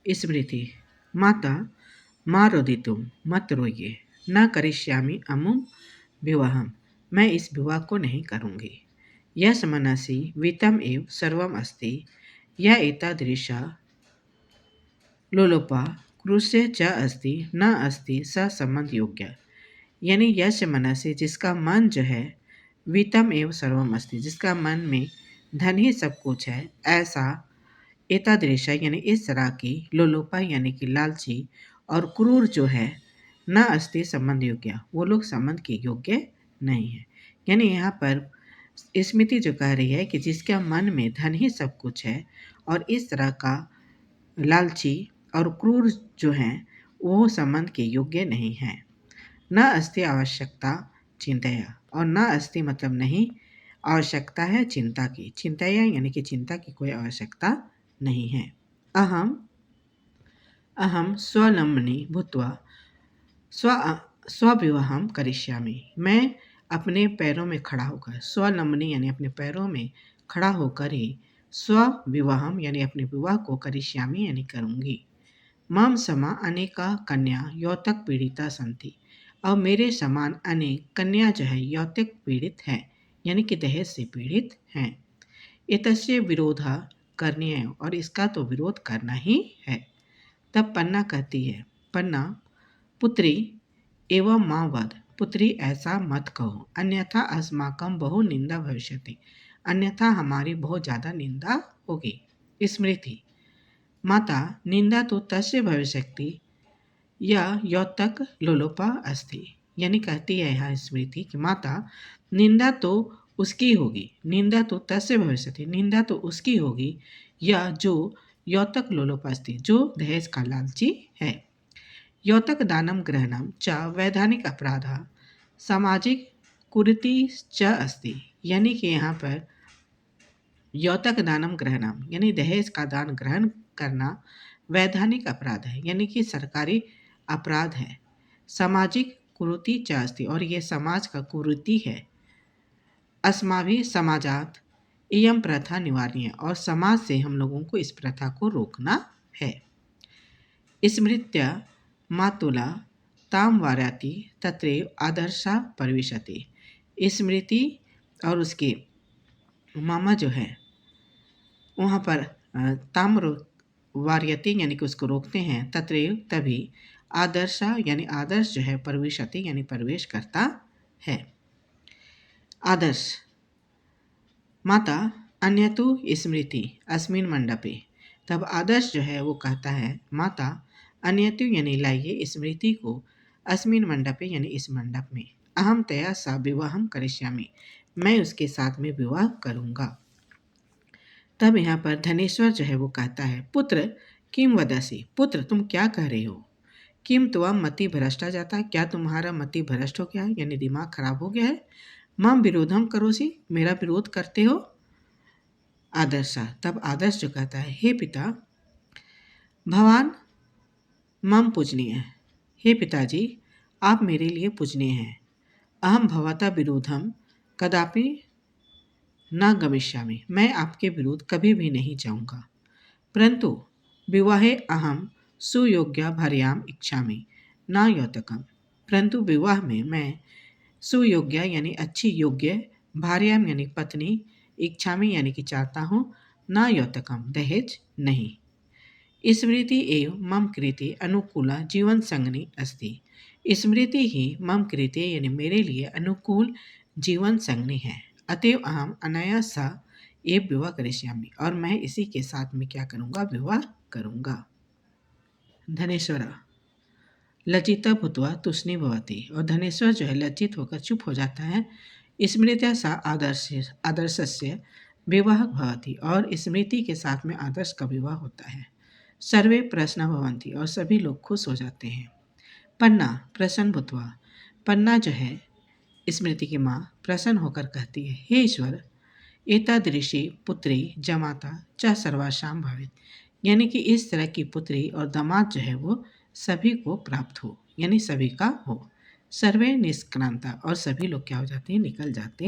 स्मृति। माता माँ रोदितुम, मत रोइए। न करिष्यामि अमुम विवाहम, मैं इस विवाह को नहीं करूँगी। यस मनसि वित्तम एव सर्वम अस्ति, या एतादृशा लोलोपा क्रूस्य च अस्ति न अस्ति स संबंध योग्य। यानी यश मनसि, जिसका मन जो है, वित्तम एव सर्वम अस्ति, जिसका मन में धन ही सब कुछ है, ऐसा एतादृशा यानी इस तरह की, लोलोपा यानी कि लालची, और क्रूर जो है, न अस्ति संबंध योग्य, वो लोग संबंध के योग्य नहीं है। यानी यहाँ पर स्मृति जो कह रही है कि जिसका मन में धन ही सब कुछ है और इस तरह का लालची और क्रूर जो हैं, वो संबंध के योग्य नहीं है। न अस्ति आवश्यकता चिंतया, और न अस्ति मतलब नहीं, आवश्यकता है चिंता की। चिंतया यानी कि चिंता की कोई आवश्यकता नहीं है। अहम अहम स्वलंबनी भूत्वा स्व स्वविवाहम करिष्यामि, मैं अपने पैरों में खड़ा होकर, स्वलंबनी यानी अपने पैरों में खड़ा होकर ही स्वविवाहम यानी अपने विवाह को करिष्यामि यानी करूँगी। मम समा अनेका कन्या यौतक पीड़िता संति, और मेरे समान अनेक कन्या जो है यौतक पीड़ित हैं, यानी कि दहेज से पीड़ित हैं। एतस्य विरोध करनीय, और इसका तो विरोध करना ही है। तब पन्ना कहती है, पन्ना पुत्री एवं माँ वद, पुत्री ऐसा मत कहो, अन्यथा अस्माकं बहु निंदा भविष्यति, अन्यथा हमारी बहुत ज़्यादा निंदा होगी। स्मृति। माता निंदा तो तस्य भविष्यति या यौतक लोलोपा अस्ति, यानी कहती है यहाँ स्मृति कि माता निंदा तो उसकी होगी, निंदा तो तस्य भविष्यति, निंदा तो उसकी होगी, या जो यौतक लोलोपा अस्ति, जो दहेज का लालची है। यौतक दानम ग्रहणम च वैधानिक अपराध सामाजिक कुरीति च अस्ति, यानी कि यहाँ पर यौतक दानम ग्रहणम यानी दहेज का दान ग्रहण करना वैधानिक अपराध है, यानी कि सरकारी अपराध है। सामाजिक कुरीति च अस्ति, और ये समाज का कुरीति है। अस्माभि समाजात इयम प्रथा निवारणीय, और समाज से हम लोगों को इस प्रथा को रोकना है। स्मृत्या मातुला ताम वार्याति तत्रैव आदर्शा परिविशति, स्मृति और उसके मामा जो है वहाँ पर ताम्र वार्यति यानी कि उसको रोकते हैं, तत्रैव तभी, आदर्शा यानी आदर्श जो है, परिविशति यानी प्रवेश करता है। आदर्श। माता अन्यतु स्मृति अस्मिन मंडपे, तब आदर्श जो है वो कहता है, माता अन्यतु यानी लाइए स्मृति को, अस्मिन मंडपे यानी इस मंडप में, अहम तया सा विवाहम करिष्यामि, मैं उसके साथ में विवाह करूँगा। तब यहाँ पर धनेश्वर जो है वो कहता है, पुत्र किम वदसी, पुत्र तुम क्या कह रहे हो। किम त्वम मति भ्रष्टा जाता है, क्या तुम्हारा मति भ्रष्ट हो गया है, यानी दिमाग खराब हो गया है। मम विरोधम करोसी, मेरा विरोध करते हो। आदर्शा, तब आदर्श जो कहता है, हे पिता भगवान मम पूजनीय है, हे पिताजी आप मेरे लिए पूजनीय हैं। अहम भवता विरोधम कदापि न गमिष्यामि, मैं आपके विरुद्ध कभी भी नहीं जाऊंगा। परंतु विवाहे अहम सुयोग्या भार्याम इच्छामि न यौतकम, परंतु विवाह में मैं सुयोग्या यानी अच्छी योग्य, भार्याम यानी पत्नी, इच्छामि यानी कि चाहता हूँ, न यौतकम दहेज नहीं। स्मृति एव मम कृते अनुकूला जीवन संगनी अस्ति, स्मृति ही मम कृते यानी मेरे लिए अनुकूल जीवन संगनी है। अतएव अहम अनया सा एव विवाह करिष्यामि, और मैं इसी के साथ में क्या करूँगा, विवाह करूँगा। धनेश्वरा लज्जिता भूत्वा तुष्णी भवति, और धनेश्वर जो है लज्जित होकर चुप हो जाता है। स्मृत्या सा आदर्शस्य विवाह भवति, और स्मृति के साथ में आदर्श का विवाह होता है। सर्वे प्रसन्न भवन्ति, और सभी लोग खुश हो जाते हैं। पन्ना प्रसन्न भूत्वा, पन्ना जो है स्मृति की माँ प्रसन्न होकर कहती है, हे ईश्वर एतादृशी पुत्री जमाता च सर्वासाम भवेत्, यानी कि इस तरह की पुत्री और दामाद जो है वो सभी को प्राप्त हो, यानी सभी का हो। सर्वे निष्क्रांता, और सभी लोग क्या हो जाते हैं, निकल जाते